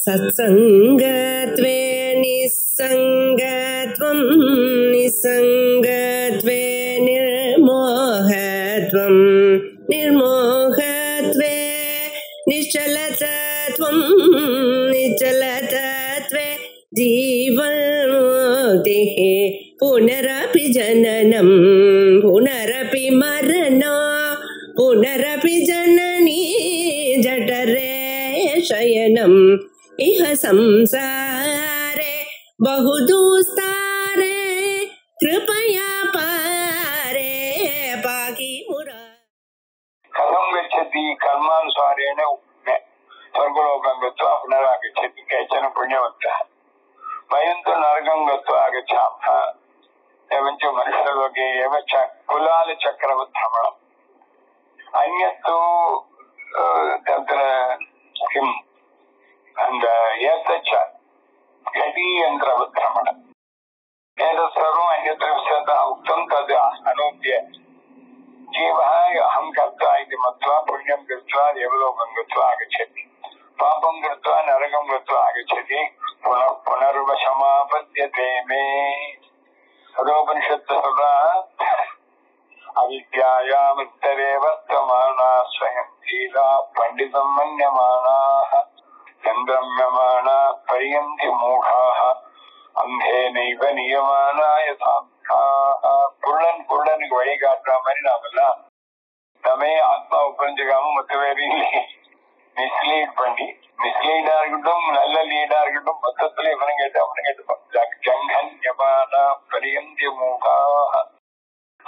सत्संगत्वे निस्संगत्वं निस्संगत्वे निर्मोहत्वं निर्मोहत्वे निश्चलतत्वं निश्चलतत्वे जीवन्मुक्तिः पुनरपि जननं पुनरपि मरणं पुनरपि जननी जठरे शयनम् इह संसारे बहुदुस्तारे कृपया पारे पाहि मुरा कथं गच्छति कर्मानुसारेण स्वर्गलोकं गत्वा पुनरागच्छति केचन पुण्यवन्तः वयं तु नरकं गत्वा आगच्छामः एवञ्च मनुष्यलोके एव कुलालचक्रवद्भ्रमणम् अन्यत्तु तत्र किम् घटीयन्त्रवद्भ्रमणम् एतत् सर्वम् अन्यत्र विशदः उक्तं तद् अनुद्य जीवः अहं कर्ता इति मत्वा पुण्यं कृत्वा देवलोकं गत्वा आगच्छति पापं कृत्वा नरकं गत्वा आगच्छति पुनः पुनर्वशमापद्यते मे तदोपनिषत् अविद्यायामुत्तरे वर्तमाना स्वयं लीला पण्डितं मन्यमानाः चन्द्रम्यमाना पर्यन्ति मूढाः अंधेनैव नियमाना यथार्थाः குருடனுக்கு வழி காட்டுற மாதிரி நாமெல்லாம் நம்ம ஆத்மாவை புரிஞ்சுக்காம மொத்த பேரையும் மிஸ்லீட் பண்ணி மிஸ்லீடா இருக்கட்டும் நல்ல லீடா இருக்கட்டும் மொத்தத்துல இவனை கேட்டு ஜங்கன்யமானா பரியந்திய மூகாக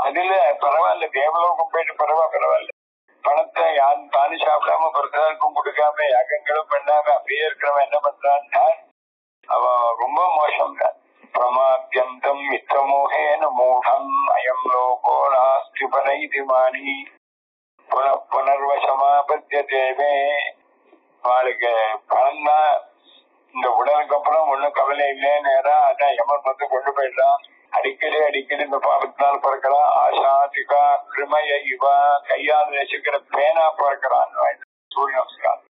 அதுல பரவாயில்ல தேவலோகம் போயிட்டு பரவாயில்ல பணத்தை யாரும் தானி சாப்பிடாம பிரசாருக்கும் கொடுக்காம யாகங்களும் பண்ணாம அப்படியே இருக்கிறவன் என்ன பண்றான்னா அவன் ரொம்ப மோசம் தான் பிரமாத்யந்தம் மித்தமோகேன மூடம் அயம் லோகோ நாஸ்தி பரைதி மாணி புனர்வசமாபத்தியதேவே அவளுக்கு பணம் தான் இந்த உடலுக்கு அப்புறம் ஒன்னும் கவலை இல்லை நேரா அதான் யமன் வந்து கொண்டு போயிடலாம் அடிக்கடி இந்த பாவத்தினால் பிறக்கலாம் ஆசாதிகா கிருமய இவா கையால் நேசிக்கிற பேனா பிறக்கிறான் சூரிய நமஸ்காரம்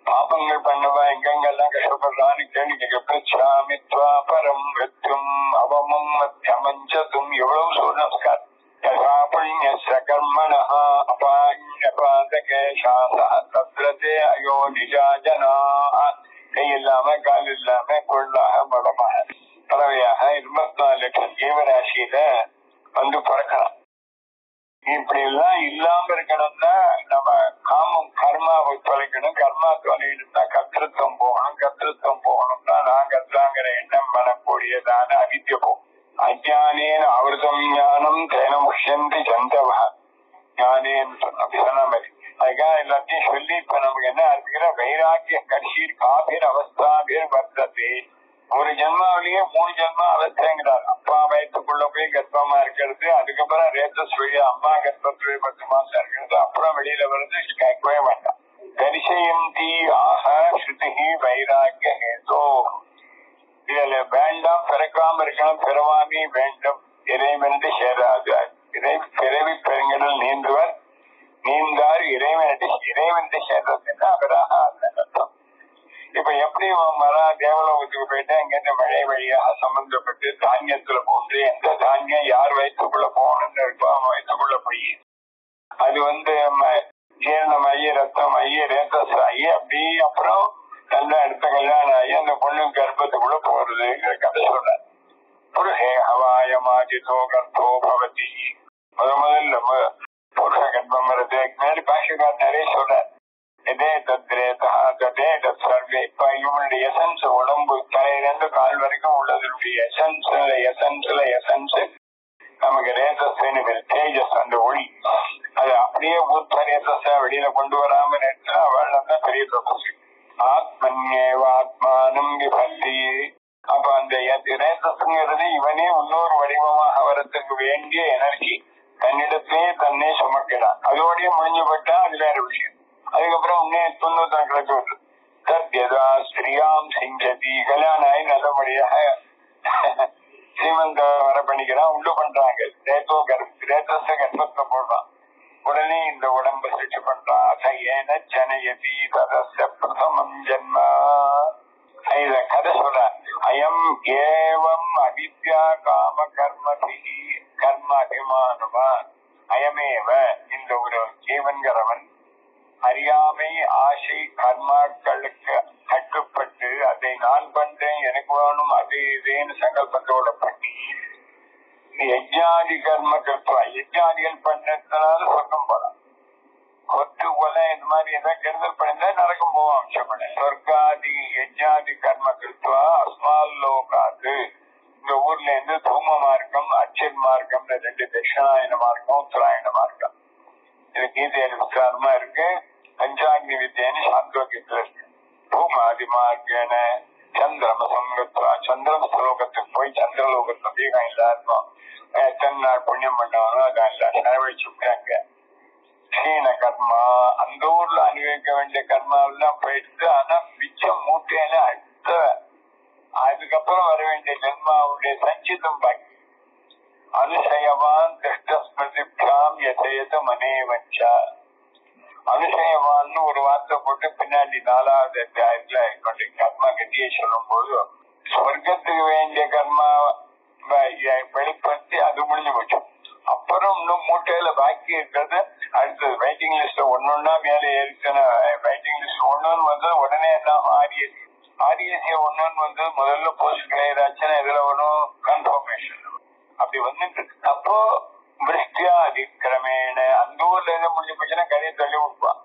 பாபங்கள் பண்ணவா எங்கெங்கெல்லாம் கஷ்டப்படுறான்னு கேள்வி பிரச்சாமித்வா பரம் மிருத்யும் அவமம் மத்தியமஞ்சதும் எவ்வளவு சூரிய நமஸ்காரம் யதா புண்ணியஸ்ய கர்மணः அபான்யபாதகேஷாஸः தத்ரதே அயோ நிஜாஜனாः கை இல்லாம கால் இல்லாம கொள்ளாக மடமாக பறவையாக 24 லட்சம் ஜீவராசியில வந்து பிறக்கலாம். இப்படி எல்லாம் இல்லாம இருக்கணும்னா நம்ம காமம் கர்மாவை தொலைக்கணும். கர்மா தொலைக்கணும்னா கர்த்தத்துவம் போகணும்னா நான் கர்த்தாங்கிற எண்ணம் வரக்கூடியதான அவித்ய போகும். அஜானேன ஆவர்த்தம் ஞானம் தேன முஷ்யந்தி ஜந்தவா ஞானேன்னு அப்படி சொன்ன மாதிரி அதுக்காக எல்லாத்தையும் சொல்லி இப்ப நமக்கு என்ன இருக்கிற வைராக்கிய கட்சி காபிர் அவஸ்தா பேர் வர்த்தது. ஒரு ஜென்மாவிலேயே 3 ஜென்மா அவஸ்தைங்கிறார். அப்பா வயத்துக்குள்ள போய் கர்ப்பமா இருக்கிறது, அதுக்கப்புறம் ரேத்தஸ் வழியா அம்மா கர்ப்பத்துவே 10 மாசம் இருக்கிறது, அப்புறம் வெளியில வருது கேட்கவே வேண்டாம். தரிசயந்தி ஆக ஸ்ருதி வைராக்கிய ஹேதோ. இதுல வேண்டாம் பிறக்காம இருக்கணும், பிறவாமே வேண்டும், இறைவனது சேராது. பிறவி பெருங்கடல் நீந்துவர் நீந்தார் இறைவனது சேர்றதுன்னா அவராக அர்த்தம். இப்ப எப்படி தேவலோகத்துக்கு போயிட்டு அங்கிருந்து மழை வழியாக சம்பந்தப்பட்டு தானியத்துல போன்று எந்த தானியம் யார் வயிற்றுக்குள்ள போகணும்னு இருக்கோ அவன் வயிற்றுக்குள்ள போய் அது ஜீரணமாகி ரத்தமாகி ரேத்தஸ் ஆகி அப்படி அப்புறம் நல்ல அடுத்த கல்யாணம் ஆகி அந்த பொண்ணு கர்ப்பத்துக்குள்ள போறதுங்கிற கதை சொல்ற. புருஷே ஹவாயமாஜிதோ கர்ப்போ பவதி. முதல்ல புருஷ கர்ப்பம் வருது. மேலே பாஷக்கார் நிறைய சொல்ற இவனுடைய எசன்ஸ் உடம்பு தலையிலிருந்து கால் வரைக்கும் உள்ளதனுடைய எசன்ஸ் நமக்கு ரேசஸ் தேஜஸ் அந்த ஒளி அது அப்படியே ஊத்த ரேசஸ வெளியில கொண்டு வராம நிறுத்தினா அவள் பெரிய தபசு. ஆத்மன்யேவாத்மானம் விபத்தி. அப்ப அந்த ரேசஸ்ங்கிறது இவனே இன்னொரு வடிவமாக வரத்துக்கு வேண்டிய எனர்ஜி தன்னிடத்தே தன்னை சுமக்கிறான். அதோடய முடிஞ்சு போட்டா அது வேற விஷயம். அதுக்கப்புறம் உன்னே துன்பத்தனங்களுக்கு வருது. தத்யதா ஸ்ரீயாம் சிங்கதி. கல்யாணம் ஆகி நல்லபடியாக சீமந்த வர பண்ணிக்கிறான், உண்டு பண்றாங்க. ரேத்தஸ கர்ப்பத்துல போடுறான். உடனே இந்த உடம்பை சிருஷ்டி பண்றான். ஏன ஜனயதி ததஸ்ய பிரதமம் ஜன்மா. அயம் ஏவம் அவித்யா காம கர்மபிஹி கர்ம அபிமானவான் அயமேவ இந்த ஒரு ஜீவன்கிறவன் அறியாமை ஆசை கர்மாக்களுக்கு கட்டுப்பட்டு அதை நான் பண்றேன் எனக்கு வேணும் அது இதேன்னு சங்கல்பத்தோட பண்ணி யஜ்ஞாதி கர்ம கர்த்தா யஜ்ஞாதிகள் பண்றதுனால சொர்க்கம் போலாம். கொத்து கொலை இந்த மாதிரி ஏதாவது கெடுதல் பண்ணிருந்தா நரகம் போவோம் அம்சப்பட சொர்க்காதி யஜ்ஞாதி கர்ம கர்த்தா அஸ்மால் லோகாது இந்த ஊர்ல இருந்து தூம மார்க்கம் அச்சன் மார்க்கம் ரெண்டு தட்சிணாயன மார்க்கம் உத்தராயண மார்க்கம் இது கீதையில விசாரமா இருக்கு. பஞ்சாக்னி வித்தியன்னு சாந்தோக்கியத்துல இருக்கு. பூமாதி மார்க்கேன சந்திரம சங்கத்வா சந்திரம ஸ்லோகத்துக்கு போய் சந்திரலோகத்துல தீகம் எல்லாருக்கும் எத்தனை நாள் புண்ணியம் பண்ணாலும் அதான் எல்லாம் நிறைவேற்றிருக்காங்க. க்ஷீண கர்மா அந்த ஊர்ல அனுபவிக்க வேண்டிய கர்மா எல்லாம் போயிடுது. ஆனா மிச்சம் மூட்டையில அடுத்த அதுக்கப்புறம் வர வேண்டிய ஜென்மாவுடைய சஞ்சிதம் பாக்கி அனுசயவான் திருஷ்டஸ்மிருதிபியாம் யதேத மனேவஞ்சா அனுசயவான்னு ஒரு வார்த்தை போட்டு பின்னாடி 4வது அத்தியாயத்துல கொண்டு கர்மா கட்டியை சொல்லும் போது சொர்க்கத்துக்கு வேண்டிய கர்மா வெளிப்படுத்தி அது முடிஞ்சு போச்சு. அப்புறம் இன்னும் மூட்டையில பாக்கி இருக்கிறது அடுத்தது வெயிட்டிங் லிஸ்ட் ஒன்னொன்னா மேல ஏறிச்சுன்னா வெயிட்டிங் லிஸ்ட் ஒன்னொன்னு வந்து உடனே என்ன ஆர்எஸ்சி ஒன்னொன்னு வந்து முதல்ல போஸ்ட் கிளியர் ஆச்சுன்னா இதுல ஒன்னும் கன்ஃபர்மேஷன் அப்படி வந்துட்டு இருக்கு. அப்போ விருஷ்டியா அதிக்கிரமேன அந்த ஊர்ல இருந்து முடிஞ்சு போச்சுன்னா கதையை தள்ளி விடுப்பான்.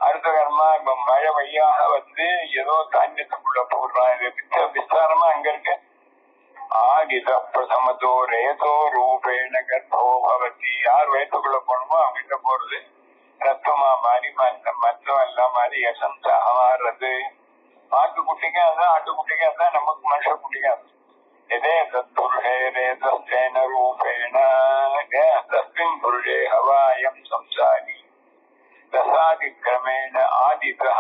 அடுத்த கர்மா இப்ப மழை வழியாக வந்து ஏதோ தானியத்துக்குள்ள போடுறான். இது விஸ்தாரமா அங்க இருக்கு. ஆதித பிரசமதோ ரேதோ ரூபேண கர்ப்போ பவதி யார் வயிற்றுக்குள்ள போகணுமோ அவங்கிட்ட போறது ரத்தமா மாறி மத்தம் எல்லாம் மாறி எசன்ஸாக மாறுறது. ஆட்டுக்குட்டிக்கா இருந்தா ஆட்டுக்குட்டிக்கா இருந்தா நமக்கு மனுஷ குட்டிக்கா இருந்தா இதே தத்புருஷே ரேதஸ்தேன ரூபேண தஸ்மின் புருஷே ஹவாயம் சம்சாரி தசாதிக்கிரமேண ஆதிதா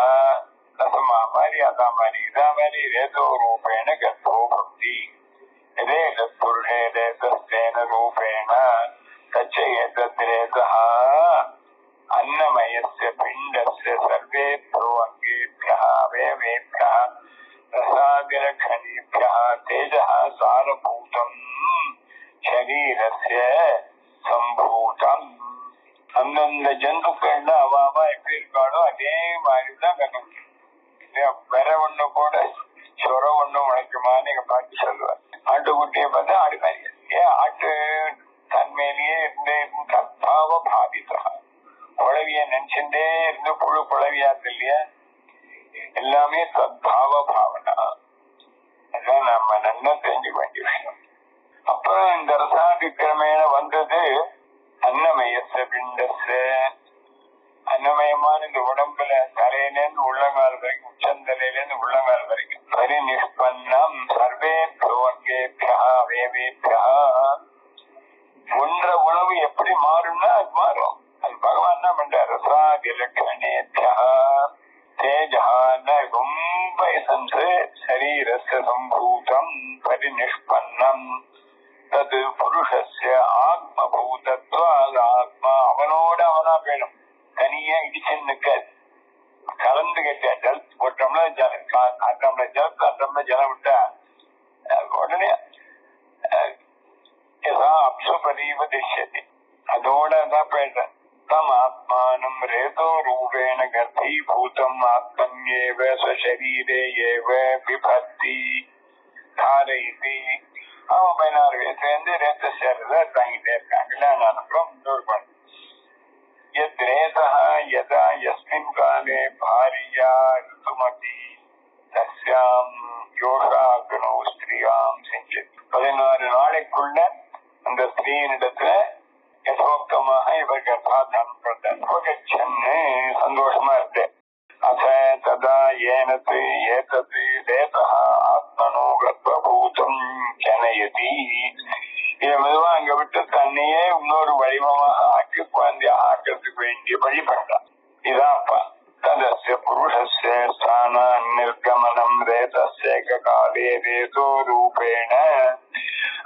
தசமா மாதிரி அதா மாதிரி இதா மாதிரி ரேதோ ரூபேண கர்ப்போ பவதி இதே தத்புருஷே ரேதஸ்தேன ரூபேண தச்ச ஏதத்ரேதா अन्नमयस्य पिण्डस्य सर्वेभ्यो अङ्गेभ्यः अवयवेभ्यः रसादिलक्षणेभ्यः तेजः सारभूतम् शरीरस्य सम्भूतम् அந்தந்த ஜந்துக்கள்ல அவாவா எப்படி இருக்காளோ அதே மாதிரிதான் கண்டுபிடிக்கும். வேற ஒண்ணு கூட சொர ஒண்ணு உழைக்குமான்னு எங்க பாட்டி சொல்லுவார். ஆட்டுக்குட்டியை பார்த்தா ஆடு மாதிரி ஏன் ஆட்டு தன்மையிலேயே இருந்து தத்பாவ பாதித்தா குழவிய நினைச்சுட்டே இருந்து புழு குழவியா இருக்கு இல்லையா எல்லாமே தத்பாவ பாவனா அதான் நம்ம நல்லா தெரிஞ்சுக்க வேண்டிய விஷயம். அப்புறம் இந்த ரசாதிக்கிரமேண வந்தது அன்னமயச பிண்டச அன்னமயமான இந்த உடம்புல தலையில இருந்து உள்ளங்கால் வரைக்கும் உச்சந்தலையில இருந்து உள்ளங்கால் வரைக்கும் பரிநிஷ்பன்னம் சர்வேபியோ அங்கேபியா அவயவேபியா ஒன்ற உணவு எப்படி மாறும்னா அது மாறும். அது பகவான் என்ன பண்ற ரசாதி லட்சணேபியா தேஜான ரொம்ப எசன்ஸ் சரீரஸ்ய சம்பூதம் பரிநிஷ்பன்னம் தது புருஷஸ்ய ஆத்மபூதத்வா அது ஆத்மா அவனோட அவனா போயிடும். தனியா இடிச்சுன்னு நிற்காது. கலந்து கேட்ட ஜல் ஒரு டம்ளர் ஜலம் விட்டா உடனே அப்சுபரீவ திஷ்யதி அதோட தான் போயிடுறேன். தம் ஆத்மானம் ரேதோ ரூபேண கர்ப்பீபூதம் ஆத்மன்யேவ ஸ்வசரீரே ஏவ பிபத்தி தாரயிதி. அவன் 16 வயசுல இருந்து ரேத்த சேர்றத தாங்கிட்டே இருக்காங்கல்ல. நான் அப்புறம் இன்னொரு பண்ணு யதா யஸ்மின் காலே பாரியா ருதுமதி தஸ்யாம் யோகாக்னோ ஸ்திரியாம் செஞ்சது 16 நாளைக்குள்ள அந்த ஸ்திரீனிடத்துல யசோக்தமாக இவர் கர்ப்பாதானம் பண்றன்னு சந்தோஷமா இருக்கு. அத ததா ஏனத்து ஏதத்து ரேதா ஆத்மனோ கர்ப்பபூதம் ஜனயதி. இதை மெதுவா அங்க விட்டு தன்னையே இன்னொரு வடிவமாக ஆக்கி குழந்தைய ஆக்கிறதுக்கு வேண்டிய வழி பண்றான். இதான் அப்பா ததஸ்ய புருஷஸ்ய ஸ்தான நிர்கமனம் ரேதஸ்ய காலே ரேதோ ரூபேண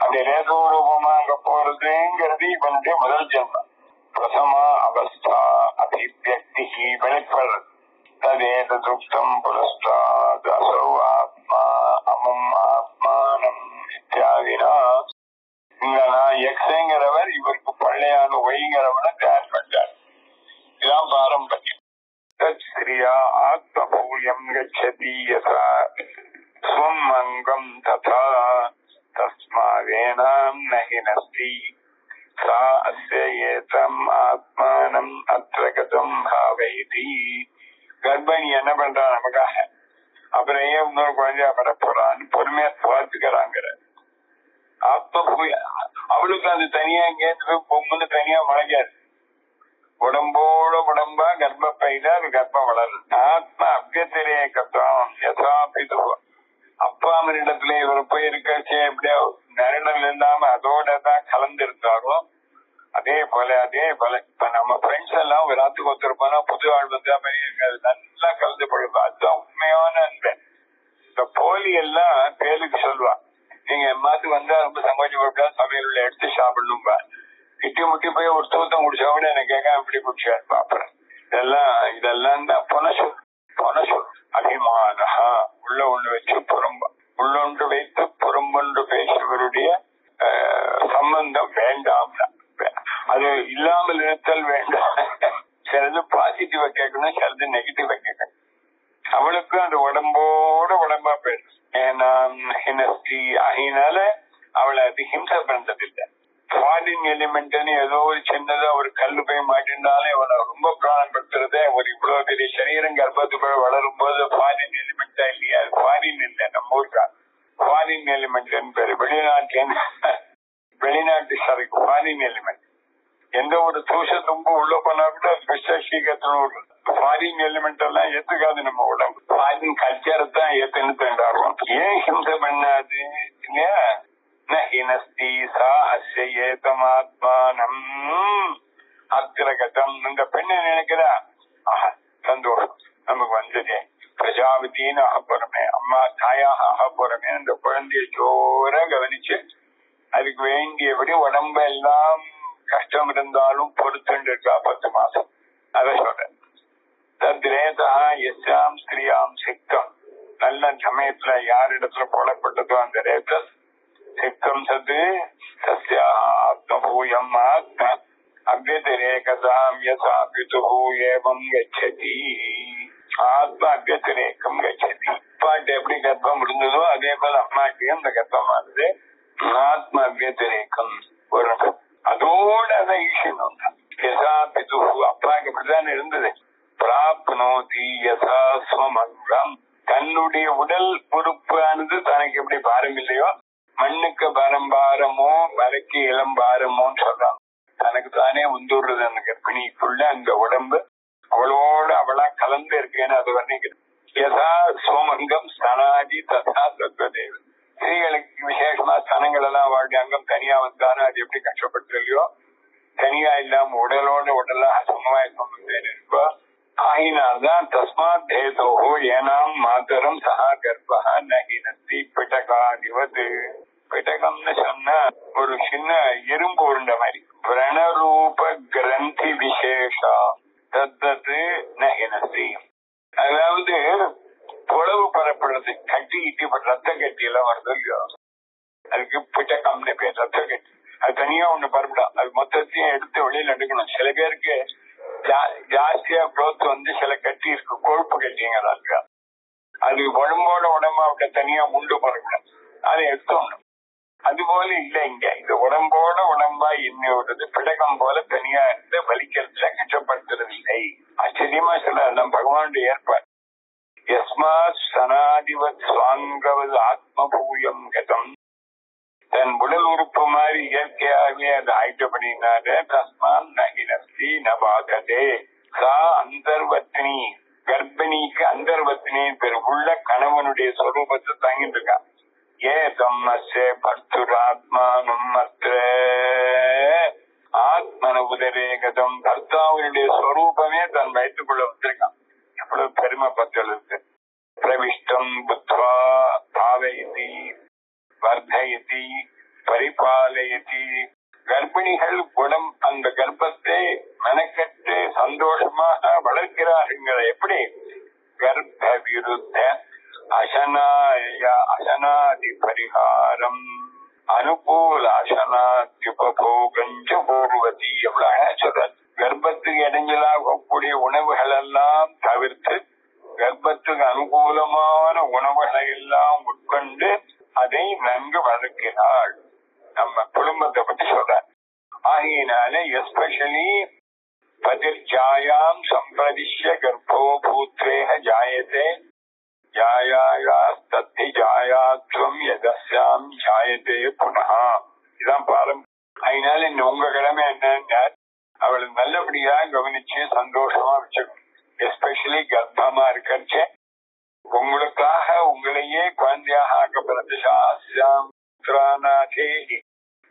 அப்படி ரேதோ ரூபமா அங்க போறதுங்கிறது இவனுடைய முதல் ஜென்மம். பிரசமா அவஸ்தா அபிவியக்தி வெளிப்படுறது. ததேததுக்தம் புரஸ்தாத் அசௌ ஆத்மா அமும் ஆத்மா பிள்ளையான ஒய்ங்கிறவனை தயார் பண்றார். இதான் பாரம்பரியம். தத்ஸ்ரீயா ஆத்மபூயம் கச்சதி யதா ஸ்வம் அங்கம் ததா தஸ்மாவேனாம் நஹி நஸ்தி சா அஸ்ய ஏதம் ஆத்மானம் அத்ர கதம் பாவைதி. கர்ப்பிணி என்ன பண்றா நமக்காக, அப்புறம் ஏன் இன்னொரு குழந்தையா வர போறான்னு பொறுமையா பார்த்துக்கிறாங்க. ஆத்மபூயம் அவளுக்கு அது தனியா இங்கே பொம்முன்னு தனியா முளைக்காது. உடம்போட உடம்பா கர்ப்பப்பையில அது கர்ப்பம் வளரும். ஆத்ம அபியத்திலேயே கத்துவம் யதா பிது. அப்பா அம்மனிடத்துல இவர் போய் இருக்கச்சே எப்படியா நரடல் இல்லாம அதோடதான் கலந்து இருந்தாரோ அதே போல இப்ப நம்ம ஃப்ரெண்ட்ஸ் எல்லாம் ஒரு ராத்துக்கு ஒருத்தருப்பானா புது ஆள் வந்தா மாதிரி இருக்காது, நல்லா கலந்து பழகும். அதுதான் உண்மையான அன்பு. இந்த போலி எல்லாம் பேருக்கு சொல்லுவா, நீங்க எம்மாத்துக்கு வந்தா ரொம்ப சங்கோச்சப்பட்டா சமையல் உள்ள எடுத்து சாப்பிடணும்பா. கிட்டி முட்டி போய் ஒரு தூத்தம் குடிச்சா கூட எனக்கு கேட்க இப்படி குடிச்சாரு பாப்பறேன். இதெல்லாம் தான் பொனசொல் அபிமானஹா. உள்ள ஒண்ணு வச்சு உள்ளொன்று வைத்து புறம்பொன்று பேசுவருடைய சம்பந்தம் வேண்டாம். அது இல்லாமல் இருத்தல் வேண்டாம். சிலது பாசிட்டிவா கேட்கணும், சிலது நெகட்டிவா கேட்கணும். அவளுக்கு அந்த உடம்போட உடம்பா போயிடுச்சு. ஏன்னா அதனால அவளை அது ஹிம்சை பண்றதில்லை. ஃபாரின் எலிமெண்ட்னு ஏதோ ஒரு சின்னதா ஒரு கல்லு போய் மாட்டிருந்தாலே அவளை ரொம்ப பிராணப்படுத்துறதே. ஒரு இவ்வளவு பெரிய சரீரம் கர்ப்பத்துக்குள்ள வளரும் போது ஃபாரின் எலிமெண்டா இல்லையா? அது ஃபாரின் இல்லை, நம்ம ஊருக்கா ஃபாரின் எலிமெண்ட் பேரு. வெளிநாட்டு சரக்கு ஃபாரின் எலிமெண்ட். எந்த ஒரு தூஷ தும்பு உள்ள போனா கூட சீக்கிரத்துல ஃபாரின் எலிமெண்ட் எல்லாம் ஏத்துக்காது நம்ம உடம்பு. ஃபாரின் கல்ச்சரை தான் ஏத்துன்னு தண்டாடுவோம். ஏன் ஹிம்சை பண்ணாது இல்லையா? அத்திரகதம். இந்த பெண்ணை நினைக்கிறா சந்தோஷம் நமக்கு வந்ததே, பிரஜாபதினு ஆக போறமே, அம்மா தாயாக ஆக போறமே. அந்த குழந்தைய ஜோர கவனிச்சு அதுக்கு வேண்டியபடி உடம்ப எல்லாம் கஷ்டம் இருந்தாலும் பொறுத்துட்டு இருக்கா 10 மாசம். அத சொல்ற தத்ரேதா எஸ்யாம் ஸ்திரியாம் சிக்தம். நல்ல சமயத்துல யார் இடத்துல போடப்பட்டதோ அந்த ரேதஸ் சித்தம் சத்து சஸ்யா ஆத்மபூயம் ஆத்ம அபியதிரேகதாம் யதா பிதுஹு ஏவம் கச்சதி. ஆத்ம அபியதிரேகம் கச்சதி. அப்பாட்டு எப்படி கர்ப்பம் இருந்ததோ அதே போல அம்மாட்டையும் அந்த கர்ப்பம் ஆகுது. ஆத்ம அபியதிரேகம் ஒரு அதோட அதை ஈஷணும். யதா பிதுஹு அப்பாக்கு இப்படிதான் இருந்தது. பிராப்னோதி யதா ஸ்வமங்கம். தன்னுடைய உடல் பொறுப்பானது தனக்கு எப்படி பாரம் இல்லையோ, மண்ணுக்கு பாரமோ மலைக்கு இளம்பாரமோன்னு சொல்றான். தனக்கு தானே உந்துடுறது அந்த கர்ப்பிணிக்குள்ள அந்த உடம்பு அவளோட அவளா கலந்து இருக்கேன்னு அது வர்ணிக்கிறது. யதா சோமங்கம் ஸ்தனாதி ததா தத்வதேவ. ஸ்திரீகளுக்கு விசேஷமா ஸ்தனங்கள் எல்லாம் வாழ்க்கை அங்கம் தனியா வந்தாலும் அது எப்படி கஷ்டப்பட்டுலையோ, தனியா இல்லாம உடலோட உடலா சமவாய சம்பந்தம் இருக்கோ. ஆகினால்தான் தஸ்மாத் தேதோஹோ ஏனாம் மாதரம் சஹா கர்ப்பா நஹி நஸ்தி பிடகாதிவது. பிடகம்னு சொன்னா ஒரு சின்ன எறும்பு உருண்ட மாதிரி. பிரணரூப கிரந்தி விசேஷா தத்தது நஹி நஸ்தி. அதாவது புலவு பரப்படுறது, கட்டி ரத்த கட்டி எல்லாம் வருது இல்லையோ, அதுக்கு பிடகம்னு பேர். ரத்த கட்டி அது தனியா ஒண்ணு பரப்படும். அது மொத்தத்தையும் எடுத்து வெளியில எடுக்கணும். சில பேருக்கு ஜாஸ்தியா குரோத் வந்து சில கட்டி இருக்கு, கொழுப்பு கட்டிங்கிறாங்க. அது உடம்போட உடம்பா விட்ட தனியா முண்டு பறக்கணும், அதை எடுத்தோம். அது போல இல்ல இங்க. இது உடம்போட உடம்பா இன்னொரு பிடகம் போல தனியா இருந்து வலிக்கிறதுல கஷ்டப்படுத்துறது இல்லை. ஆச்சரியமா சொல்ல பகவானுடைய ஏற்பாடு. யஸ்மாத் சனாதிவத் சுவாங்கவது ஆத்மபூயம் கதம். தன் உடல் உறுப்பு மாதிரி இயற்கையாகவே அது ஆயிட்டபடினால தஸ்மான் நகினஸ்தி நபாகதே. சா அந்தர்வத்தினி. கர்ப்பிணிக்கு அந்தர்வத்தினி பெரு உள்ள கணவனுடைய சொரூபத்தை தாங்கிட்டு இருக்கா. ஏ தம்மஸ்ய பர்த்துராத்மானும் அத்ர ஆத்மன உதரேகதம். பர்த்தாவுடைய சொரூபமே தன் வயிற்றுக்குள்ள வந்திருக்கான். எவ்வளவு பெருமை பத்தலுக்கு. பிரவிஷ்டம் புத்வா பாவயதி வர்தயதி பரிபாலயதி. கர்ப்பிணிகள் அந்த கர்ப்பத்தை மெனக்கட்டு சந்தோஷமாக வளர்க்கிறார்கள். எப்படி? கர்ப்ப விருத்த அசனாதி பரிகாரம். அனுகூலாசனாத்யுபோகஞ்ச பூர்வதி எவ்வளவு சொல்ற. கர்ப்பத்துக்கு இடைஞ்சலாகக்கூடிய உணவுகள் எல்லாம் தவிர்த்து கர்ப்பத்துக்கு அனுகூலமான உணவுகளை எல்லாம் உட்கொண்டு அதை நன்கு வளர்க்கிறாள். நம்ம குடும்பத்தை பத்தி சொல்ற. ஆகையினால எஸ்பெஷலி பதிர்ஜாயாம் சம்பிரதிஷ்ய கர்ப்போ பூத்ரேக ஜாயதே ஜாயாயாஸ்தத்தி ஜாயாத்வம் யதஸ்யாம் ஜாயதே புனः. இதான் பாரம். அதனால உங்க கடமை என்னன்னா அவளை நல்லபடியா கவனிச்சு சந்தோஷமா வச்சுக்கணும். எஸ்பெஷலி கர்ப்பமா இருக்கச்சே உங்களுக்காக உங்களையே குழந்தையாக ஆக்கப்படுறது. சாஸ்திரம்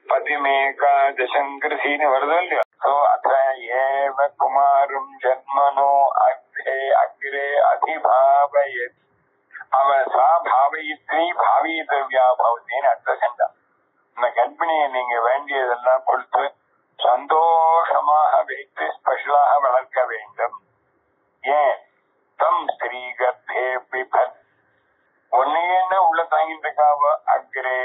பதிமேகாதசங்கிருதின்னு வருது இல்லையா? ஏவ குமாரும் ஜன்மனோ அக்ரே அதிபாவயத் அவன் சா பாவயித்ரி பாவிதவ்யா பவத்தின்னு அர்த்த சென்றான். இந்த கர்ப்பிணியை நீங்க வேண்டியதெல்லாம் கொடுத்து சந்தோஷமாக வைத்து ஸ்பெஷலாக வளர்க்க வேண்டும். ஏன் தம் ஸ்திரீ கர்ப்பே பிபத் ஒன்னையேன்னா உள்ள தாங்கிட்டு இருக்காவ. அக்ரே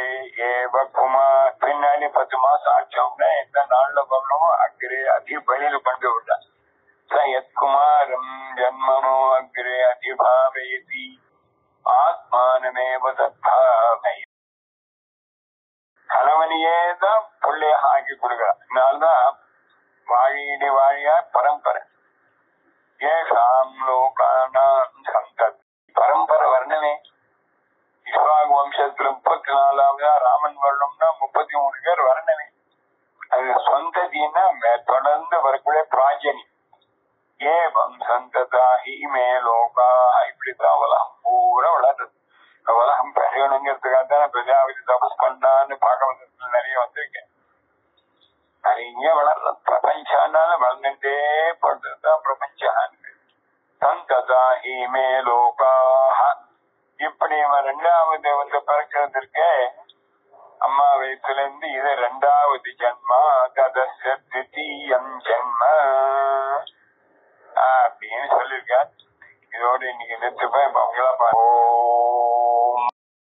ஏவ குமார் பின்னாடி 10 மாசம் ஆச்சோம்னா எந்த நாள்ல பண்ணணுமோ அக்ரே அதி வெளியில கொண்டு விட்டா. சயத்குமாரம் ஜன்மனோ அக்ரே அதிபாவயதி ஆத்மானமேவ தத்தாவை. கணவனையே தான் பிள்ளையாக ஆக்கி கொடுக்கிறார். இதனால்தான் வாழியடி வாழியா பரம்பரை. ஏஷாம் லோகானாம் சந்ததி பரம்பரை வரணுமே. இஸ்வாக் வம்சத்துல 34 ராமன் வரணும்னா 33 பேர் வரணுமே. அது சொந்ததினா தொடர்ந்து வரக்கூடிய பிராஜனி. ஏவம் சந்ததாஹி மே லோகா. இப்படித்தான் உலகம் பூரா வளர்றது. உலகம் பெறணுங்கிறதுக்காக தான் பிரஜாபதி தபஸ் பண்ணான்னு பாகவதத்துல நிறைய வந்திருக்கேன். நிறைய வளர்ற பிரபஞ்சானால வளர்ந்துட்டே படுறதுதான் பிரபஞ்சான். சந்ததாஹி மே லோகாஹ. இப்படி ரெண்டாவது வந்து பிறக்கிறதுக்கு அம்மா வயசுல இருந்து இது 2வது ஜன்மா. ததஸ்ய திதீயம் ஜன்ம அப்படின்னு சொல்லியிருக்கார். இதோட இன்னைக்கு நிறுத்துப்பேன். அவங்களா